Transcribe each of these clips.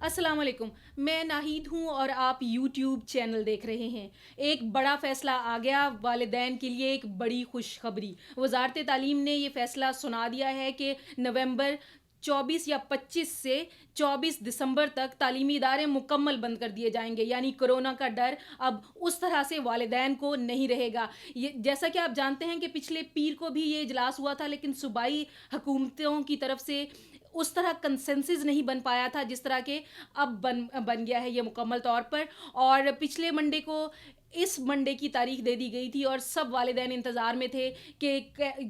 السلام علیکم، میں ناہید ہوں اور آپ یوٹیوب چینل دیکھ رہے ہیں۔ ایک بڑا فیصلہ آ گیا، والدین کے لیے ایک بڑی خوشخبری۔ وزارت تعلیم نے یہ فیصلہ سنا دیا ہے کہ نومبر 24 یا 25 سے 24 دسمبر تک تعلیمی ادارے مکمل بند کر دیے جائیں گے، یعنی کرونا کا ڈر اب اس طرح سے والدین کو نہیں رہے گا۔ جیسا کہ آپ جانتے ہیں کہ پچھلے پیر کو بھی یہ اجلاس ہوا تھا، لیکن صوبائی حکومتوں کی طرف سے اس طرح کنسنسس نہیں بن پایا تھا جس طرح کے اب بن گیا ہے یہ مکمل طور پر۔ اور پچھلے منڈے کو اس منڈے کی تاریخ دے دی گئی تھی اور سب والدین انتظار میں تھے کہ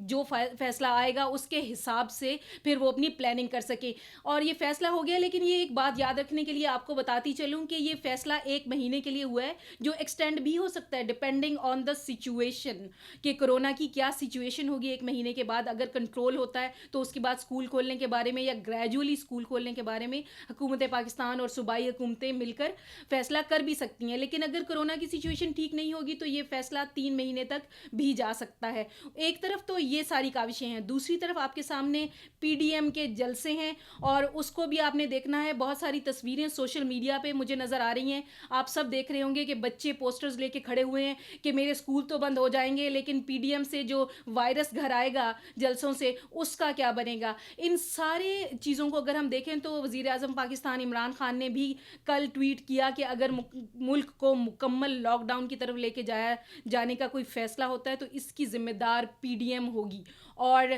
جو فیصلہ آئے گا اس کے حساب سے پھر وہ اپنی پلاننگ کر سکیں، اور یہ فیصلہ ہو گیا۔ لیکن یہ ایک بات یاد رکھنے کے لیے آپ کو بتاتی چلوں کہ یہ فیصلہ 1 مہینے کے لیے ہوا ہے، جو ایکسٹینڈ بھی ہو سکتا ہے ڈپینڈنگ آن دا سچویشن، کہ کرونا کی کیا سچویشن ہوگی 1 مہینے کے بعد۔ اگر کنٹرول ہوتا ہے تو اس کے بعد اسکول کھولنے کے بارے میں یا گریجولی اسکول کھولنے کے بارے میں حکومت پاکستان اور صوبائی حکومتیں مل کر فیصلہ کر بھی سکتی ہیں۔ لیکن اگر کرونا کی سچویشن ٹھیک نہیں ہوگی تو یہ فیصلہ 3 مہینے تک بھی جا سکتا ہے۔ ایک طرف تو یہ ساری کاوشیں ہیں، دوسری طرف آپ کے سامنے پی ڈی ایم کے جلسے ہیں، اور اس کو بھی آپ نے دیکھنا ہے۔ بہت ساری تصویریں سوشل میڈیا پہ مجھے نظر آ رہی ہیں، آپ سب دیکھ رہے ہوں گے کہ بچے پوسٹرز لے کے کھڑے ہوئے ہیں کہ میرے اسکول تو بند ہو جائیں گے، لیکن پی ڈی ایم سے جو وائرس گھر آئے گا جلسوں سے، اس کا کیا بنے گا۔ ان سارے چیزوں کو اگر ہم دیکھیں تو وزیر اعظم پاکستان عمران خان نے بھی کل ٹویٹ کیا کہ اگر ملک کو مکمل لاک ڈاؤن کی طرف لے کے جانے کا کوئی فیصلہ ہوتا ہے تو اس کی ذمہ دار پی ڈی ایم ہوگی۔ اور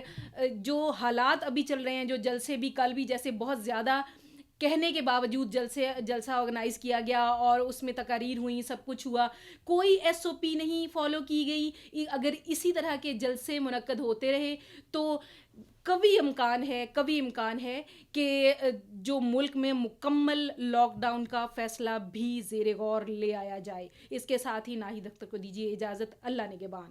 جو حالات ابھی چل رہے ہیں، جو جلسے بھی کل بھی جیسے بہت زیادہ کہنے کے باوجود جلسہ آرگنائز کیا گیا اور اس میں تقاریر ہوئیں، سب کچھ ہوا، کوئی ایس او پی نہیں فالو کی گئی۔ اگر اسی طرح کے جلسے منعقد ہوتے رہے تو کبھی امکان ہے کہ جو ملک میں مکمل لاک ڈاؤن کا فیصلہ بھی زیر غور لے آیا جائے۔ اس کے ساتھ ہی ناہید اختر کو دیجیے اجازت، اللہ نگہبان۔